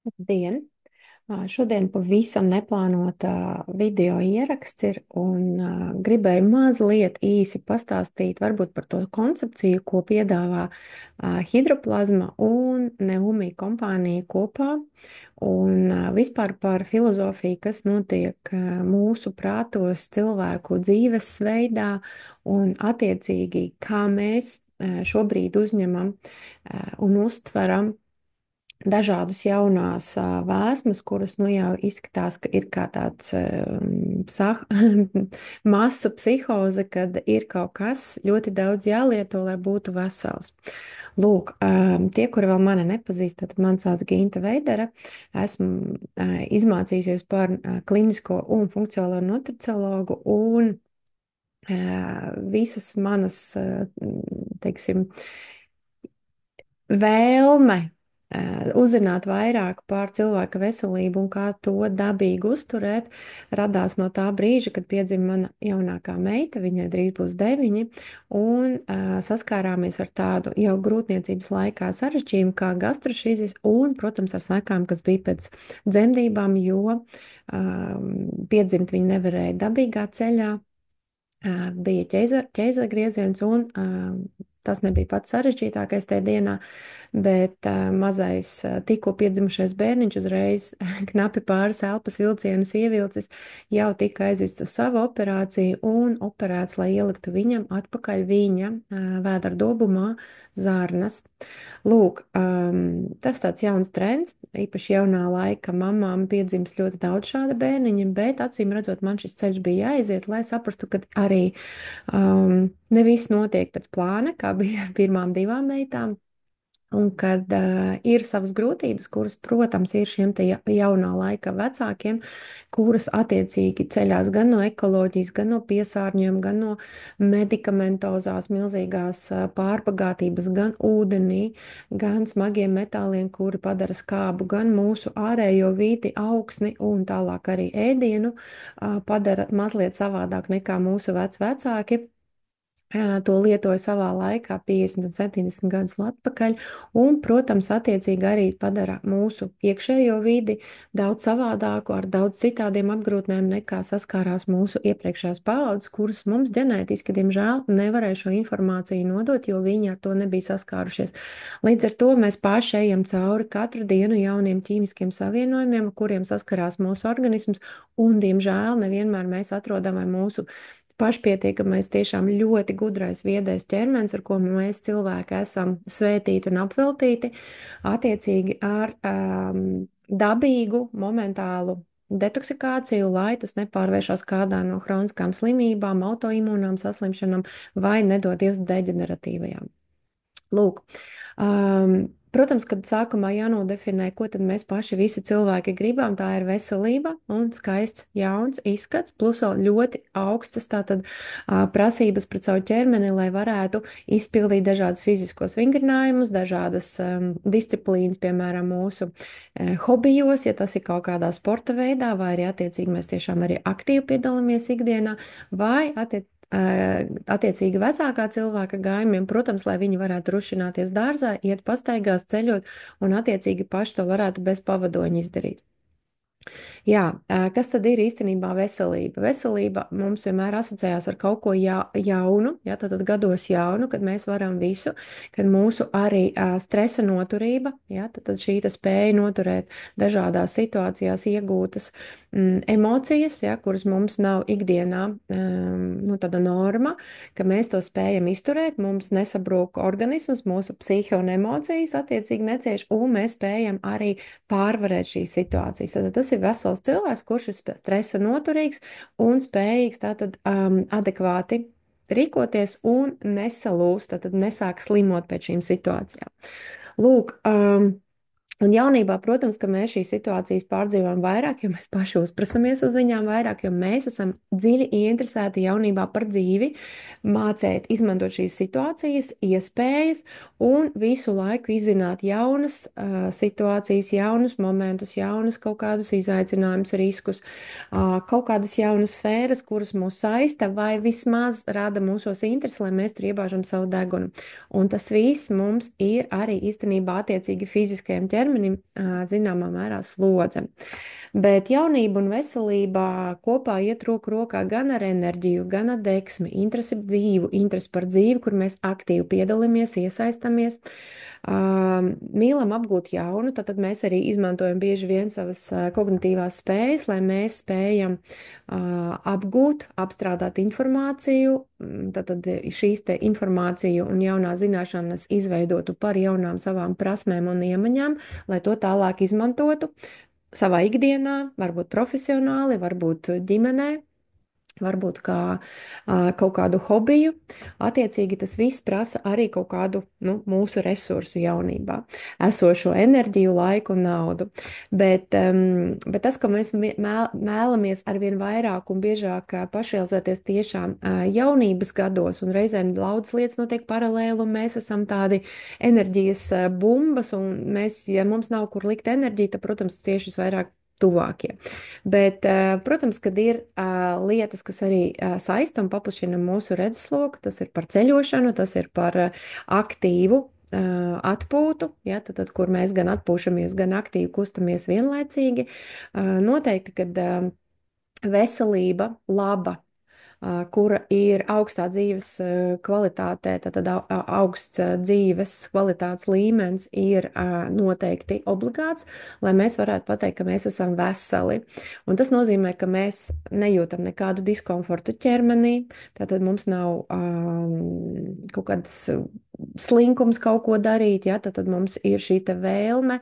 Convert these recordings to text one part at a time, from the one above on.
Labdien! Šodien pavisam neplānota video ieraksts ir, un gribēju mazliet īsi pastāstīt varbūt par to koncepciju, ko piedāvā Hidroplazma un Neumi kompānija kopā, un vispār par filozofiju, kas notiek mūsu prātos, cilvēku dzīvesveidā, un attiecīgi, kā mēs šobrīd uzņemam un uztveram dažādus jaunās vēsmas, kuras nu jau izskatās, ka ir kā tāds masu psihoze, kad ir kaut kas ļoti daudz jālieto, lai būtu vesels. Lūk, tie, kuri vēl mani nepazīst, tad man sauc Ginta Veidere. Esmu izmācījusies par klinisko un funkcionālo nutriciologu, un visas manas, teiksim, vēlme uzzināt vairāk par cilvēka veselību un kā to dabīgi uzturēt, radās no tā brīža, kad piedzima mana jaunākā meita, viņai drīz būs 9, un saskārāmies ar tādu jau grūtniecības laikā sarežģījumu kā gastrošīzis un, protams, ar sekām, kas bija pēc dzemdībām, jo piedzimt viņa nevarēja dabīgā ceļā. Bija ķeizargrieziens, un tas nebija pats sarežģītākais tajā dienā, bet mazais tikko piedzimušais bērniņš uzreiz knapi pāris elpas vilcienus ievilcis, jau tika aizvests uz savu operāciju un operēts, lai ieliktu viņam atpakaļ viņa vēdera dobumā zarnas. Lūk, tas tāds jauns trends, īpaši jaunā laika mamām piedzimst ļoti daudz šāda bērniņa, bet acīm redzot, man šis ceļš bija jāiziet, lai saprastu, ka arī ne viss notiek pēc plāna, kā bija ar pirmām 2 meitām. Un kad ir savas grūtības, kuras, protams, ir šiem te jaunā laika vecākiem, kuras attiecīgi ceļās gan no ekoloģijas, gan no piesārņojuma, gan no medikamentozās milzīgās pārpagātības, gan ūdenī, gan smagiem metāliem, kuri padara skābu, gan mūsu ārējo vīti, augsni un tālāk arī ēdienu padara mazliet savādāk nekā mūsu vecāki. To lietoja savā laikā 50 un 70 gadus atpakaļ, un, protams, attiecīgi arī padara mūsu iekšējo vidi daudz savādāku, ar daudz citādiem apgrūtinājumiem nekā saskārās mūsu iepriekšējās paaudzes, kuras mums ģenētiski, diemžēl, nevarēja šo informāciju nodot, jo viņi ar to nebija saskārušies. Līdz ar to mēs paši ejam cauri katru dienu jauniem ķīmiskiem savienojumiem, ar kuriem saskarās mūsu organisms, un, diemžēl, nevienmēr mēs atrodam vai mūsu pašpietiekamais, tiešām ļoti gudrais, viedais ķermenis, ar ko mēs cilvēki esam svētīti un apveltīti, attiecīgi ar dabīgu, momentālu detoksikāciju, lai tas nepārvēršas kādā no hroniskām slimībām, autoimūnām saslimšanām vai, nedodies, deģeneratīvajām. Lūk, protams, kad sākumā jānodefinē, ko tad mēs paši visi cilvēki gribam, tā ir veselība un skaists jauns izskats, plus vēl ļoti augstas tātad prasības pret savu ķermeni, lai varētu izpildīt dažādas fiziskos vingrinājumus, dažādas disciplīnas, piemēram, mūsu hobijos, ja tas ir kaut kādā sporta veidā, vai arī attiecīgi mēs tiešām arī aktīvi piedalāmies ikdienā, vai attiecīgi vecākā cilvēka gājumiem, protams, lai viņi varētu rušināties dārzā, iet pastaigās, ceļot un attiecīgi paši to varētu bez pavadoņa izdarīt. Jā, kas tad ir īstenībā veselība? Veselība mums vienmēr asociējās ar kaut ko jaunu, ja, tad gados jaunu, kad mēs varam visu, kad mūsu arī stresa noturība, ja, tad šī spēja noturēt dažādās situācijās iegūtas emocijas, ja, kuras mums nav ikdienā nu, tāda norma, ka mēs to spējam izturēt, mums nesabrūk organisms, mūsu psihe un emocijas attiecīgi necieš, un mēs spējam arī pārvarēt šīs situācijas. Tad tas ir vesels cilvēks, kurš ir stresa noturīgs un spējīgs tātad adekvāti rīkoties un nesalūst, tātad nesāk slimot pēc šīm situācijām. Lūk, un jaunībā, protams, ka mēs šīs situācijas pārdzīvojam vairāk, jo mēs paši uzprasamies uz viņām vairāk, jo mēs esam dziļi ieinteresēti jaunībā par dzīvi, mācēt, izmantot šīs situācijas, iespējas un visu laiku izzināt jaunas situācijas, jaunus momentus, jaunus kaut kādus izaicinājumus, riskus, kaut kādas jaunas sfēras, kuras mūs saista vai vismaz rada mūsos interesi, lai mēs tur iebāžam savu degunu. Un tas viss mums ir arī īstenībā attiecīgi fiziskajam ķermenim, ķermenim zināmā mērā slodze. Bet jaunība un veselība kopā iet roku rokā gan ar enerģiju, gan ar deksmi, interesi par dzīvi, kur mēs aktīvi piedalāmies, iesaistamies. Mīlam apgūt jaunu, tad mēs arī izmantojam bieži vien savas kognitīvās spējas, lai mēs spējam apgūt, apstrādāt informāciju, tad šīs te informāciju un jaunā zināšanas izveidotu par jaunām savām prasmēm un iemaņām, lai to tālāk izmantotu savā ikdienā, varbūt profesionāli, varbūt ģimenē. Varbūt kā kaut kādu hobiju. Attiecīgi tas viss prasa arī kaut kādu mūsu resursu jaunībā, esošo enerģiju, laiku un naudu. Bet tas, ka mēs mēlamies arvien vairāk un biežāk pašrealizēties tiešām jaunības gados, un reizēm daudz lietas notiek paralēli, un mēs esam tādi enerģijas bumbas, un mēs, ja mums nav kur likt enerģiju, tad, protams, cieši visvairāk tuvākie. Bet, protams, kad ir lietas, kas arī saista un paplašina mūsu redzesloku, tas ir par ceļošanu, tas ir par aktīvu atpūtu, ja, tad, kur mēs gan atpūšamies, gan aktīvi kustamies vienlaicīgi. Noteikti, kad veselība, laba, kura ir augstā dzīves kvalitātē, tad augsts dzīves kvalitātes līmenis ir noteikti obligāts, lai mēs varētu pateikt, ka mēs esam veseli. Un tas nozīmē, ka mēs nejūtam nekādu diskomfortu ķermenī, tātad mums nav kaut kāds slinkums kaut ko darīt, ja, tad mums ir šī te vēlme,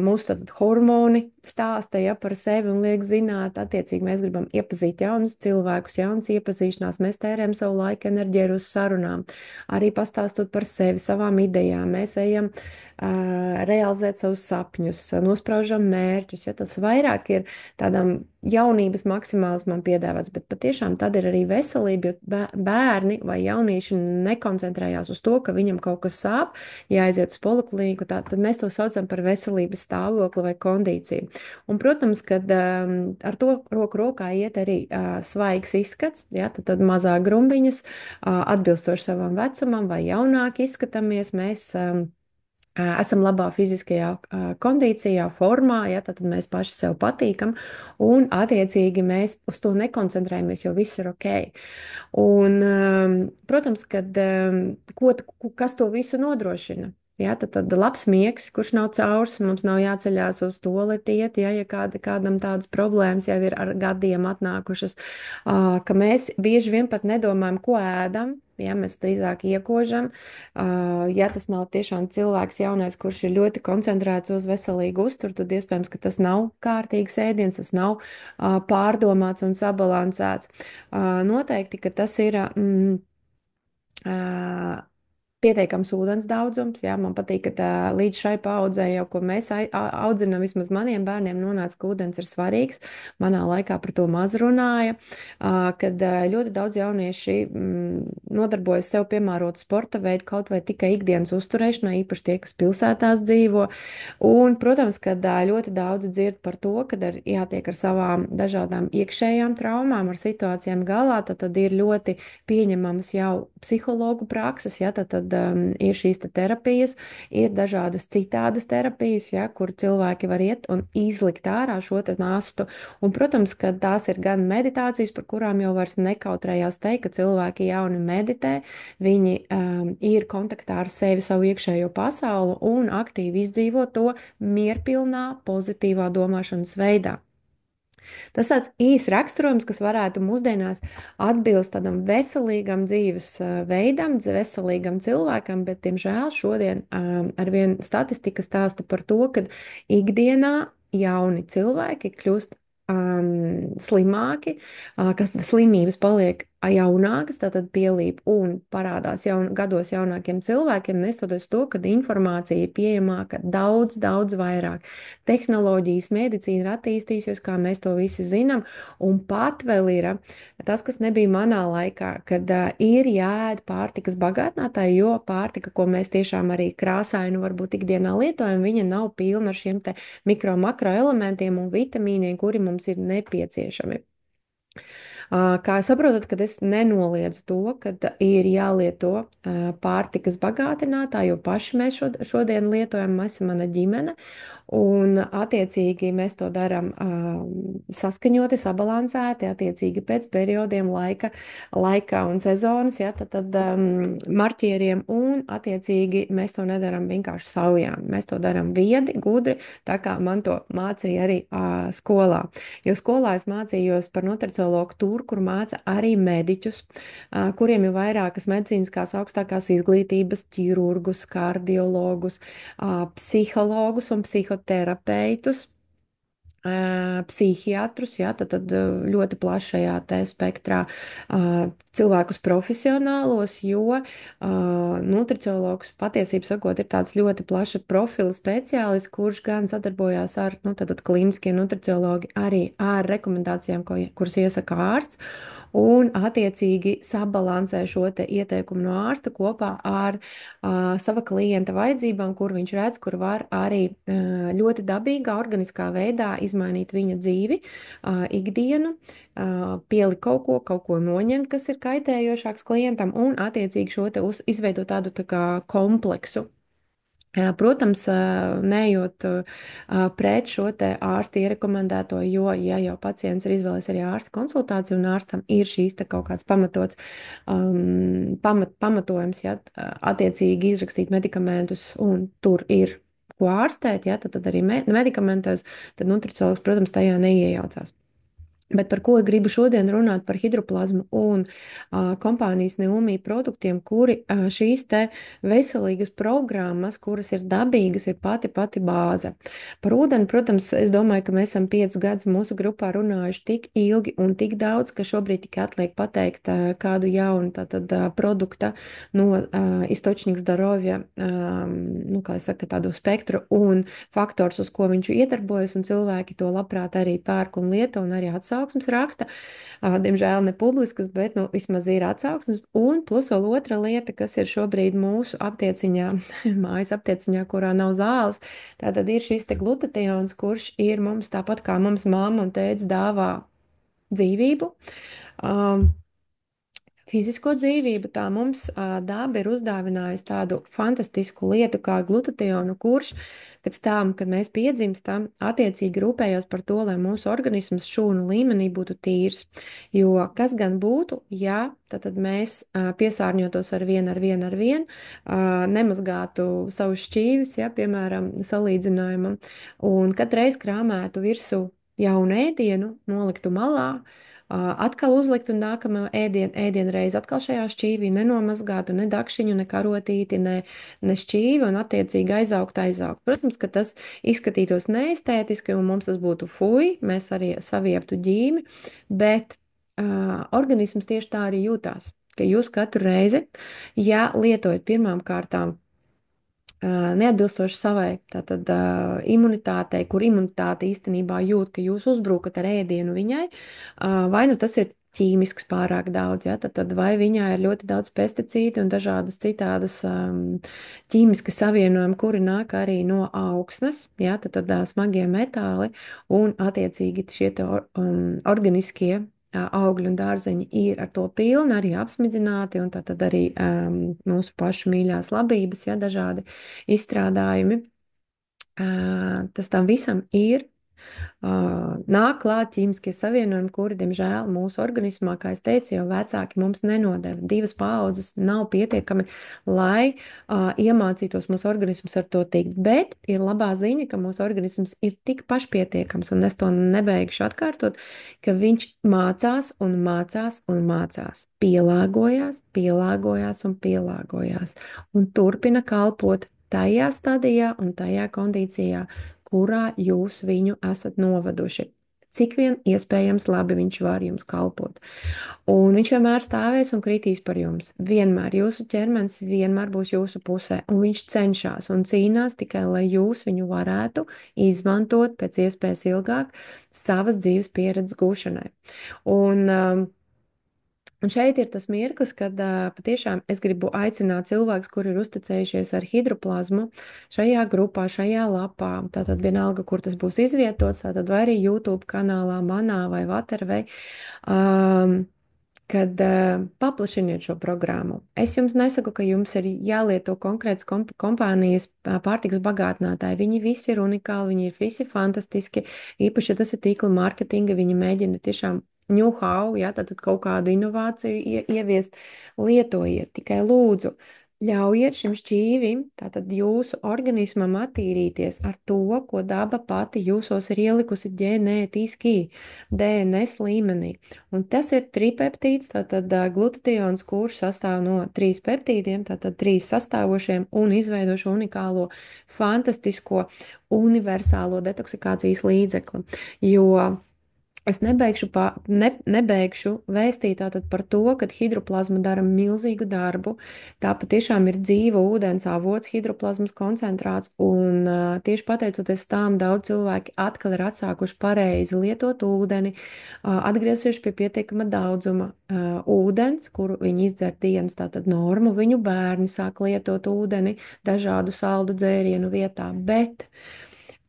mūsu tad hormoni stāsta, ja, par sevi un liek zināt, attiecīgi mēs gribam iepazīt jaunus cilvēkus, jaunas iepazīšanās, mēs tērējam savu laiku, enerģiju uz sarunām, arī pastāstot par sevi, savām idejām, mēs ejam realizēt savus sapņus, nospraužam mērķus, ja tas vairāk ir tādam jaunības maksimālismam piedāvāts, bet patiešām tad ir arī veselība, jo bērni vai jaunieši nekoncentrējās uz to, ka viņam kaut kas sāp, jāaiziet uz poliklīniku, tad mēs to saucam par veselības stāvokli vai kondīciju. Un, protams, kad ar to roku rokā iet arī svaigs izskats, ja, tad mazāk grumbiņas, atbilstoši savam vecumam vai jaunāk izskatāmies, mēs esam labā fiziskajā kondīcijā, formā, ja, tad mēs paši sev patīkam, un attiecīgi mēs uz to nekoncentrējamies, jo viss ir ok. Un, protams, kas to visu nodrošina? Ja, tad labs miegs, kurš nav caurs, mums nav jāceļās uz tualeti iet, ja kādam tādas problēmas jau ir ar gadiem atnākušas, ka mēs bieži vien pat nedomājam, ko ēdam, ja mēs drīzāk iekožam, ja tas nav tiešām cilvēks jaunais, kurš ir ļoti koncentrēts uz veselīgu uzturu, tad iespējams, ka tas nav kārtīgs ēdiens, tas nav pārdomāts un sabalansēts. Noteikti, ka tas ir pietiekams ūdens daudzums. Jā, man patīk, ka līdz šai paaudzē jau, ko mēs audzinām, vismaz maniem bērniem nonāca, ka ūdens ir svarīgs. Manā laikā par to maz runāja, kad ļoti daudz jaunieši nodarbojas sev piemērotu sporta veidu kaut vai tikai ikdienas uzturēšanai, īpaši tie, kas pilsētās dzīvo. Un, protams, kad ļoti daudz dzird par to, kad ir jātiek ar savām dažādām iekšējām traumām, ar situācijām galā, tad ir ļoti pieņemamas jau psihologu prakses, ja, tad ir šīs terapijas, ir dažādas citādas terapijas, ja, kur cilvēki var iet un izlikt ārā šo nastu. Un, protams, ka tās ir gan meditācijas, par kurām jau vairs nekautrējās teikt, ka cilvēki jauni meditē, viņi ir kontaktā ar sevi, savu iekšējo pasauli un aktīvi izdzīvo to mierpilnā, pozitīvā domāšanas veidā. Tas tāds īs raksturojums, kas varētu mūsdienās atbilst tādam veselīgam dzīves veidam, veselīgam cilvēkam, bet, diemžēl, šodien arvien statistika stāsta par to, ka ikdienā jauni cilvēki kļūst slimāki, ka slimības paliek jaunākas, tātad pielīp un parādās gados jaunākiem cilvēkiem, nestoties to, ka informācija ir pieejamāka daudz, daudz vairāk. Tehnoloģijas, medicīna ir attīstījusies, kā mēs to visi zinām, un pat vēl ir tas, kas nebija manā laikā, kad ir jāēd pārtikas bagātinātāji, jo pārtika, ko mēs tiešām arī krāsainu varbūt ikdienā lietojam, viņa nav pilna ar šiem te mikro, makro elementiem un vitamīniem, kuri mums ir nepieciešami. Kā jūs saprotat, kad es nenoliedzu to, ka ir jālieto pārtikas bagātinātāji, jo paši mēs šodien lietojam, mēs esam mana ģimene, un attiecīgi mēs to darām saskaņoti, sabalansēti, attiecīgi pēc periodiem laika un sezonas, ja, tad marķieriem, un attiecīgi mēs to nedaram vienkārši saujām. Mēs to darām viedi, gudri, tā kā man to mācīja arī skolā. Jo skolā es mācījos par nutriciologu tur, kur māca arī mediķus, kuriem ir vairākas medicīniskās augstākās izglītības, ķirurgus, kardiologus, psihologus un psihoterapeitus, psihiatrus, jā, tad ļoti plašajā te spektrā cilvēkus profesionālos, jo nutriciologs patiesībā sakot ir tāds ļoti plaša profila speciālists, kurš gan sadarbojās ar, nu, tad klīniskie nutriciologi arī ar rekomendācijām, kuras iesaka ārsts, un attiecīgi sabalansē šo te ieteikumu no ārsta kopā ar sava klienta vajadzībām, kur viņš redz, kur var arī ļoti dabīgā, organiskā veidā izmainīt viņa dzīvi, ikdienu, pielikt kaut ko noņemt, kas ir kaitējošāks klientam, un attiecīgi šo te izveidot tādu tā kā kompleksu. Protams, neejot pret šo te ārsta ierekomendēto, jo, ja jau pacients ir izvēlējies arī ārsta konsultāciju, un ārstam ir šīs te kaut kāds pamatots, pamatojums, ja, attiecīgi izrakstīt medikamentus, un tur ir ko ārstēt, ja, tad arī medikamentos, tad nutriciologs, protams, tajā neiejaucās. Bet par ko gribu šodien runāt par hidroplazmu un kompānijas Neumī produktiem, kuri šīs te veselīgas programmas, kuras ir dabīgas, ir pati bāze. Par ūdeni, protams, es domāju, ka mēs esam 5 gadus mūsu grupā runājuši tik ilgi un tik daudz, ka šobrīd tikai atliek pateikt kādu jaunu tātad produkta no Istočņiks Darovja, nu, kā es saku, tādu spektru un faktors, uz ko viņš iedarbojas, un cilvēki to labprāt arī pērk un lieto un arī atsauc. Raksta. Diemžēl ne publiskas, bet nu, vismaz ir atsauksmes. Un plus vēl otra lieta, kas ir šobrīd mūsu aptieciņā, mājas aptieciņā, kurā nav zāles, tātad ir šis te glutations, kurš ir mums tāpat kā mums mamma un tēvs dāvā dzīvību. Fizisko dzīvību, tā mums daba ir uzdāvinājusi tādu fantastisku lietu kā glutationu, kurš pēc tam, kad mēs piedzimstam, attiecīgi rūpējās par to, lai mūsu organisms šūnu līmenī būtu tīrs. Jo kas gan būtu, ja tad mēs piesārņotos ar vienu, nemazgātu savus šķīvis, ja, piemēram, salīdzinājumam, un katreiz krāmētu virsū jaunu ēdienu, noliktu malā, atkal uzlikt un nākamā ēdienu reizi atkal šajā šķīvī nenomazgātu ne dakšiņu, ne karotīti, ne šķīvi un attiecīgi aizaugt. Protams, ka tas izskatītos neestētiski un mums tas būtu fuj, mēs arī savieptu ģīmi, bet organisms tieši tā arī jūtās, ka jūs katru reizi, ja lietojat pirmām kārtām neatbilstoši savai tātad, imunitātei, kur imunitāte īstenībā jūt, ka jūs uzbrukat ar ēdienu viņai, vai nu tas ir ķīmisks pārāk daudz, ja, tad vai viņā ir ļoti daudz pesticīdu un dažādas citādas ķīmiski savienojumi, kuri nāk arī no augsnes, ja, tad smagie metāli un attiecīgi šie te organiskie augļi un dārzeņi ir ar to pilni, arī apsmidzināti, un tad arī mūsu pašu mīļās labības, ja dažādi izstrādājumi. Tas tam visam ir. Nāk klāt ķīmiskie savienojumi, kuri, diemžēl, mūsu organismā, kā es teicu, jau vecāki mums nenodeva. 2 paaudzes nav pietiekami, lai iemācītos mūsu organisms ar to tikt. Bet ir labā ziņa, ka mūsu organisms ir tik pašpietiekams, un es to nebeigšu atkārtot, ka viņš mācās un mācās un mācās. Pielāgojās un pielāgojās. Un turpina kalpot tajā stadijā un tajā kondīcijā, kurā jūs viņu esat novaduši. Cik vien iespējams labi viņš var jums kalpot. Un viņš vienmēr stāvēs un kritīs par jums. Vienmēr jūsu ķermenis vienmēr būs jūsu pusē, un viņš cenšas un cīnās tikai, lai jūs viņu varētu izmantot pēc iespējas ilgāk savas dzīves pieredzes gūšanai. Un Un šeit ir tas mirklis, kad patiešām es gribu aicināt cilvēkus, kuri ir uzticējušies ar hidroplazmu, šajā grupā, šajā lapā, tātad vienalga, kur tas būs izvietots, tātad vai arī YouTube kanālā manā vai Waterway, um, kad paplašiniet šo programmu. Es jums nesaku, ka jums ir jālieto konkrēts kompānijas pārtiks bagātinātāji. Viņi visi ir unikāli, viņi ir visi fantastiski. Īpaši, ja tas ir tīkla mārketinga, viņi mēģina tiešām know-how, ja, tad kaut kādu inovāciju ieviest, lietojiet. Tikai lūdzu, ļaujiet šim šķīvim, tātad jūsu organismam attīrīties ar to, ko daba pati jūsos ir ielikusi ģenētiski, DNS līmenī. Un tas ir tripeptīds, tātad glutations, kurš sastāv no 3 peptīdiem, tātad 3 sastāvošiem un izveido šo unikālo, fantastisko, universālo detoksikācijas līdzekli. Jo es nebeigšu vēstīt tātad par to, ka hidroplazma dara milzīgu darbu. Tā patiešām ir dzīva ūdens avots, hidroplazmas koncentrāts, un tieši pateicoties tām daudz cilvēki atkal ir atsākuši pareizi lietot ūdeni, atgriezušies pie pietiekama daudzuma ūdens, kuru viņi izdzer dienas tātad normu, viņu bērni sāk lietot ūdeni dažādu saldu dzērienu vietā, bet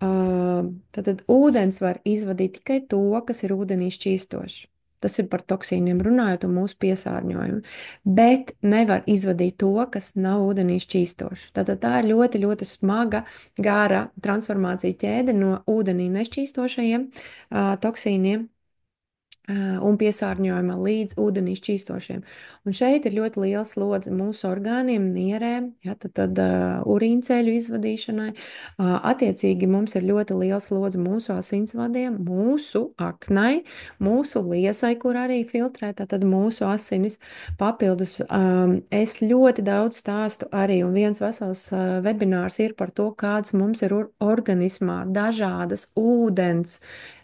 Tātad ūdens var izvadīt tikai to, kas ir ūdenī šķīstošs. Tas ir par toksīniem runājot un mūsu piesārņojumu. Bet nevar izvadīt to, kas nav ūdenī šķīstošs. Tātad tā ir ļoti, ļoti smaga, gara transformācija ķēde no ūdenī nešķīstošajiem toksīniem un piesārņojuma līdz ūdenī šķīstošiem. Un šeit ir ļoti liela slodze mūsu orgāniem, nierēm, ja, tad urīnceļu izvadīšanai. Attiecīgi mums ir ļoti liela slodze mūsu asinsvadiem, mūsu aknai, mūsu liesai, kur arī filtrē, tad mūsu asinis papildus. Es ļoti daudz stāstu arī, un viens vesels webinārs ir par to, kāds mums ir organismā dažādas ūdens.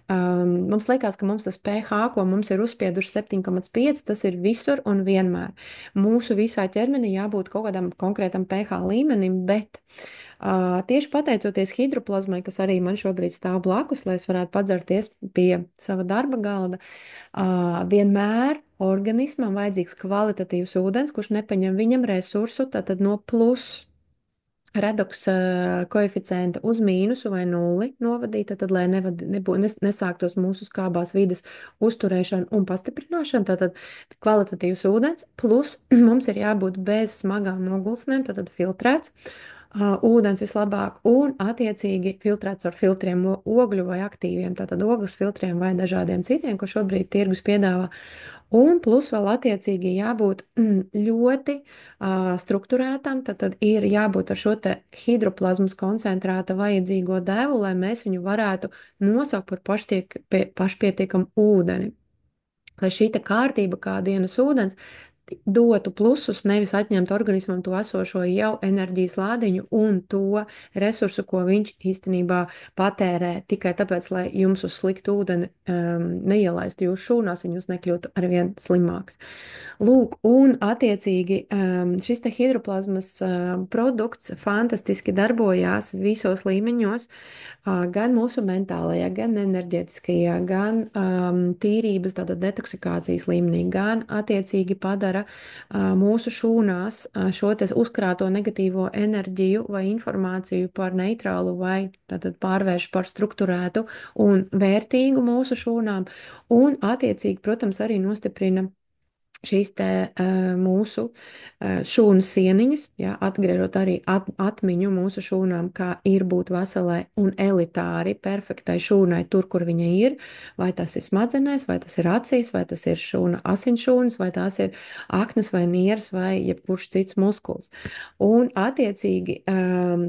Mums liekas, ka mums tas pH, ko mums ir uzspieduši 7,5, tas ir visur un vienmēr. Mūsu visā ķermenī jābūt kaut kādam konkrētam pH līmenim, bet tieši pateicoties hidroplazmai, kas arī man šobrīd stāv blakus, lai es varētu padzerties pie sava darba galda, vienmēr organismam vajadzīgs kvalitatīvs ūdens, kurš nepaņem viņam resursu, tātad no plus redoks koeficienta uz mīnusu vai nulli novadīta, tad, lai nesāktos mūsu skābās vides uzturēšana un pastiprināšana, tātad kvalitatīvs ūdens, plus mums ir jābūt bez smagām nogulsnēm, tātad filtrēts. Ūdens vislabāk un attiecīgi filtrēts ar filtriem ogļu vai aktīviem, tātad ogles filtriem vai dažādiem citiem, ko šobrīd tirgus piedāvā. Un plus vēl attiecīgi jābūt ļoti strukturētam, tad ir jābūt ar šo te hidroplazmas koncentrāta vajadzīgo devu, lai mēs viņu varētu nosaukt par pašpietiekamu ūdeni. Lai šī kārtība kā dienas ūdens dotu plusus, nevis atņemtu organismam to esošo jau enerģijas lādiņu un to resursu, ko viņš īstenībā patērē tikai tāpēc, lai jums uz sliktu ūdeni neielaistu jūsu šūnās un jūs nekļūtu arvien slimāks. Lūk, un attiecīgi šis te hidroplazmas produkts fantastiski darbojās visos līmeņos, gan mūsu mentālajā, gan enerģētiskajā, gan tīrības, tātad detoksikācijas līmenī, gan attiecīgi padara mūsu šūnās šo te uzkrāto negatīvo enerģiju vai informāciju par neitrālu vai tātad pārvērš par strukturētu un vērtīgu mūsu šūnām, un attiecīgi, protams, arī nostiprina šīs te mūsu šūnu sieniņas, ja, atgriežot arī atmiņu mūsu šūnām, kā ir būt veselai un elitāri, perfektai šūnai tur, kur viņa ir, vai tas ir smadzenēs, vai tas ir acīs, vai tas ir asinsšūnas, vai tās ir aknas vai nieres vai jebkurš cits muskuls. Un attiecīgi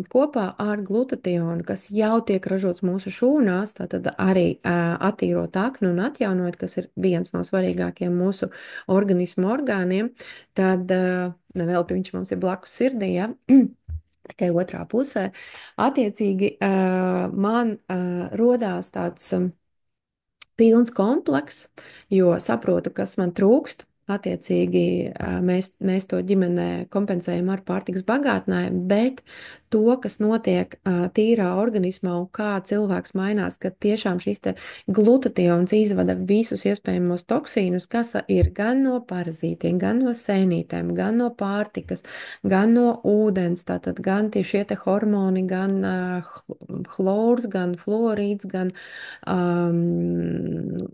kopā ar glutationu, kas jau tiek ražots mūsu šūnās, tātad arī attīrot aknu un atjaunot, kas ir viens no svarīgākiem mūsu organismu orgāniem, tad nevelti viņš mums ir blakus sirdī, ja? Tikai otrā pusē. Attiecīgi man rodās tāds pilns komplekss, jo saprotu, kas man trūkst. Attiecīgi, mēs to ģimenē kompensējam ar pārtiks bagātinājumu, bet to, kas notiek tīrā organismā un kā cilvēks mainās, kad tiešām šis te glutations izvada visus iespējamos toksīnus, kas ir gan no parazītiem, gan no sēnītēm, gan no pārtikas, gan no ūdens, tātad gan šie te hormoni, gan chlors, gan fluorīds, gan um,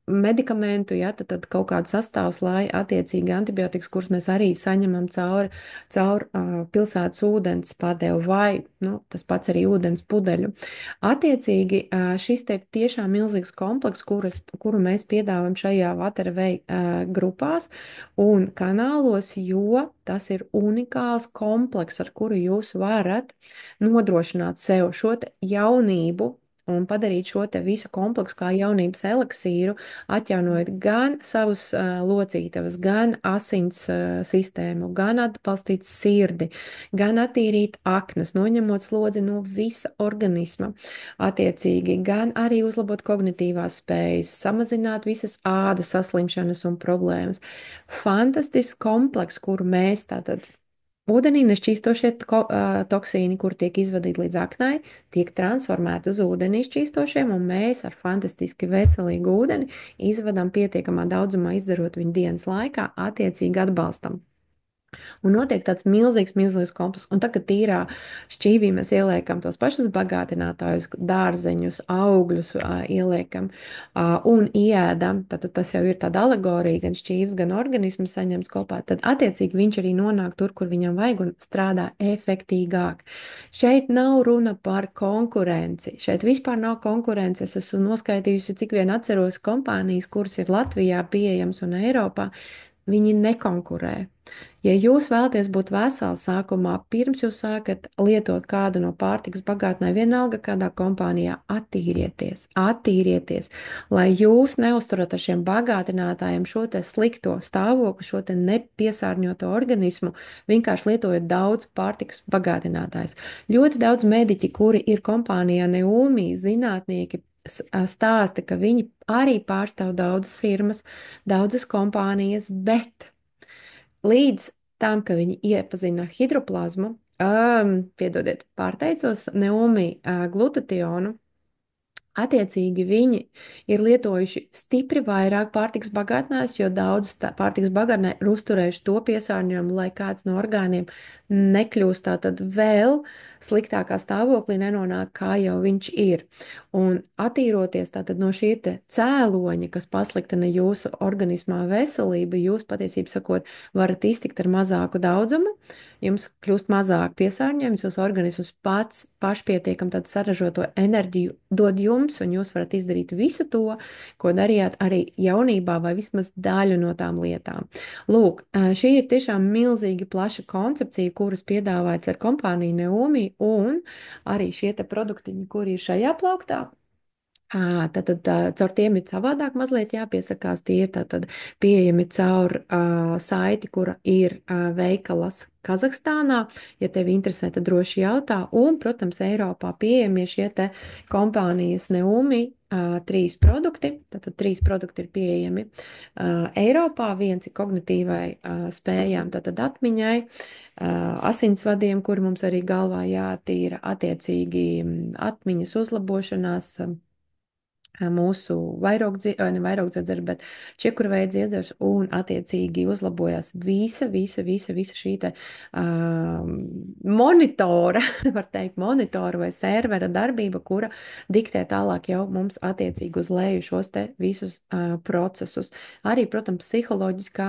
medikamentu, ja, tad kaut kāds sastāvs, lai attiecīgi antibiotikas, kurus mēs arī saņemam caur pilsētas ūdens padevu vai, nu, tas pats arī ūdens pudeļu. Attiecīgi šis te tiešām milzīgs komplekss, kuru mēs piedāvājam šajā Waterway grupās un kanālos, jo tas ir unikāls komplekss, ar kuru jūs varat nodrošināt sev šo te jaunību un padarīt šo te visu kompleksu kā jaunības eliksīru, atjaunojot gan savus locītavas, gan asins sistēmu, gan atbalstīt sirdi, gan attīrīt aknas, noņemot slodzi no visa organisma, attiecīgi, gan arī uzlabot kognitīvās spējas, samazināt visas ādas saslimšanas un problēmas. Fantastisks komplekss, kuru mēs tātad ūdenī nešķīstošie toksīni, kur tiek izvadīti līdz aknai, tiek transformēti uz ūdenī šķīstošiem, un mēs ar fantastiski veselīgu ūdeni izvadām pietiekamā daudzumā, izdarot viņu dienas laikā, attiecīgi atbalstam. Un notiek tāds milzīgs, milzīgs komplekss. Un tagad tīrā šķīvī mēs ieliekam tos pašus bagātinātājus, dārzeņus, augļus ieliekam un ieēdam. Tad tas jau ir tāda alegorija, gan šķīvs, gan organisms saņems kopā. Tad attiecīgi viņš arī nonāk tur, kur viņam vajag un strādā efektīgāk. Šeit nav runa par konkurenci. Šeit vispār nav konkurences. Es esmu noskaitījusi, cik vien atceros kompānijas, kuras ir Latvijā pieejamas un Eiropā. Viņi nekonkurē. Ja jūs vēlaties būt vesels sākumā, pirms jūs sākat lietot kādu no pārtikas bagātnē, vienalga kādā kompānijā, attīrieties, lai jūs neusturat ar šiem bagātinātājiem šo te slikto stāvokli, šo te nepiesārņoto organismu, vienkārši lietojot daudz pārtikas bagātinātājs. Ļoti daudz mediķi, kuri ir kompānijā Neumi, zinātnieki, stāsta, ka viņi arī pārstāv daudzas firmas, daudzas kompānijas, bet līdz tam, ka viņi iepazina hidroplazmu, piedodiet, pārteicos, Neumi glutationu, attiecīgi viņi ir lietojuši stipri vairāk pārtiks bagātnēs, jo daudz pārtiks bagātnē ir uzturējuši to piesārņojumu, lai kāds no orgāniem nekļūst tātad vēl sliktākā stāvoklī, nenonāk kā jau viņš ir. Un attīroties tātad no šī te cēloņa, kas pasliktina jūsu organismā veselību, jūs patiesībā sakot, varat iztikt ar mazāku daudzumu, jums kļūst mazāk piesārņojums, jūsu organisms pats pašpietiekam tad saražoto enerģiju dod jums, un jūs varat izdarīt visu to, ko darījāt arī jaunībā, vai vismaz daļu no tām lietām. Lūk, šī ir tiešām milzīgi plaša koncepcija, kuras piedāvāts ar kompāniju Neumi, un arī šie te produktiņi, kuri ir šajā plauktā. Tātad caur tiem ir savādāk mazliet jāpiesakās. Tie ir tātad pieejami caur saiti, kura ir veikalas Kazahstānā. Ja tevi interesē, tad droši jautā. Un, protams, Eiropā pieejami šie te kompānijas Neumi. Trīs produkti, tātad trīs produkti ir pieejami Eiropā, viens ir kognitīvai spējām, tātad atmiņai, asinsvadiem, kur mums arī galvā jātīra attiecīgi atmiņas uzlabošanās, mūsu vairogdzedzera, bet čekurveida dziedzers, un attiecīgi uzlabojās visa šī te monitora, var teikt, monitora vai servera darbība, kura diktē tālāk jau mums attiecīgi uz leju šos te visus procesus. Arī, protams, psiholoģiskā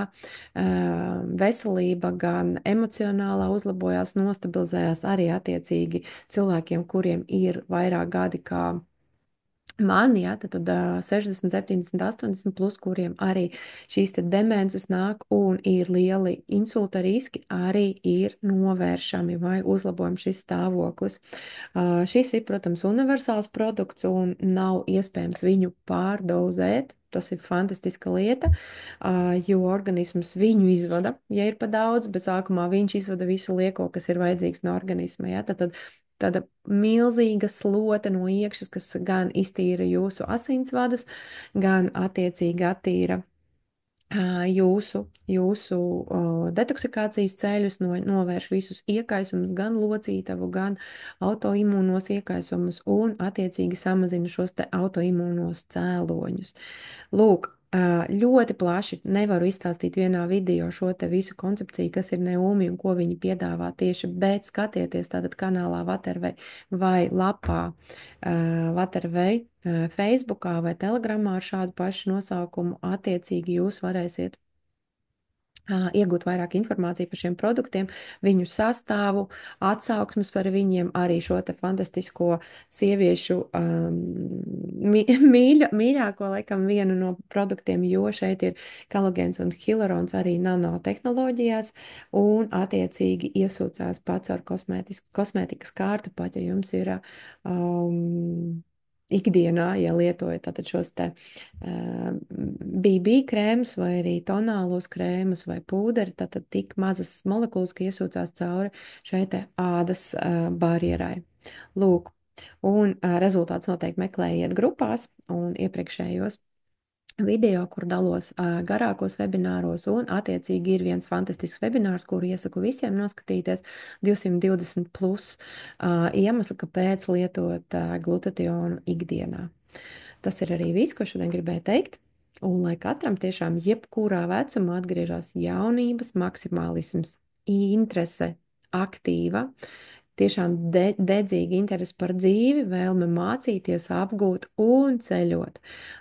veselība, gan emocionālā uzlabojās, nostabilizējās arī attiecīgi cilvēkiem, kuriem ir vairāk gadi kā man, jā, tad 60, 70, 80 plus, kuriem arī šīs te demences nāk un ir lieli insulta riski, arī ir novēršami vai uzlabojami šis stāvoklis. Šis ir, protams, universāls produkts un nav iespējams viņu pārdozēt. Tas ir fantastiska lieta, jo organisms viņu izvada, ja ir pa daudz, bet sākumā viņš izvada visu lieko, kas ir vajadzīgs no organisma. Ja? Tad tāda milzīga slote no iekšas, kas gan iztīra jūsu asinsvadus, gan attiecīgi attīra jūsu detoksikācijas ceļus, novērš visus iekaisumus, gan locītavu, gan autoimūnos iekaisumus un attiecīgi samazina šos te autoimūnos cēloņus. Lūk, ļoti plaši nevaru izstāstīt vienā video šo te visu koncepciju, kas ir Neumi un ko viņi piedāvā tieši, bet skatieties tātad kanālā Waterway vai lapā Waterway Facebookā vai Telegramā ar šādu pašu nosaukumu. Attiecīgi jūs varēsiet iegūt vairāk informāciju par šiem produktiem, viņu sastāvu, atsauksmes par viņiem, arī šo te fantastisko sieviešu mīļāko, laikam, vienu no produktiem, jo šeit ir kolagēns un hilarons arī nanotehnoloģijās, un attiecīgi iesūcās pats ar kosmētikas kārtu, pat ja jums ir ikdienā, ja lietojat tātad šos te BB krēmus vai arī tonālos krēmus vai pūderi, tātad tik mazas molekulas, ka iesūcās cauri šai te ādas barjerai. Lūk, un rezultāts noteikti meklējiet grupās un iepriekšējos video, kur dalos garākos webināros, un attiecīgi ir viens fantastisks webinārs, kuru iesaku visiem noskatīties, 220 plus iemesli, kāpēc lietot glutationu ikdienā. Tas ir arī viss, ko šodien gribēju teikt. Un lai katram tiešām jebkurā vecumā atgriežas jaunības, maksimālisms, interese, aktīva, tiešām dedzīga interese par dzīvi, vēlme mācīties, apgūt un ceļot.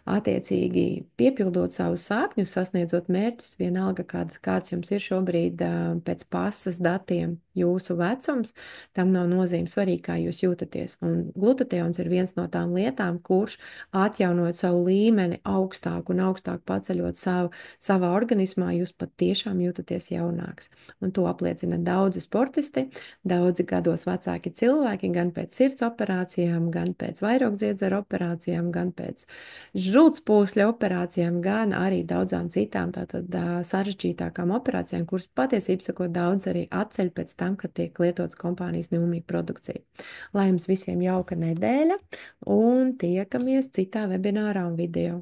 Attiecīgi, piepildot savus sapņus, sasniedzot mērķus, vienalga, kāds jums ir šobrīd pēc pasas datiem jūsu vecums, tam nav nozīme, svarīgi, kā jūs jūtaties. Un glutations ir viens no tām lietām, kurš atjaunot savu līmeni augstāk un augstāk paceļot savā organismā, jūs pat tiešām jūtaties jaunāks. Un to apliecina daudzi sportisti, daudzi gados vecāki cilvēki, gan pēc sirds operācijām, gan pēc vairogdziedzera operācijām, gan pēc žultspūsļa operācijām, gan arī daudzām citām tātad sarežģītākām operācijām, kuras patiesībā sakot daudz arī atceļ pēc tam, kad tiek lietots kompānijas Neumi produkcija. Lai jums visiem jauka nedēļa un tiekamies citā webinārā un video.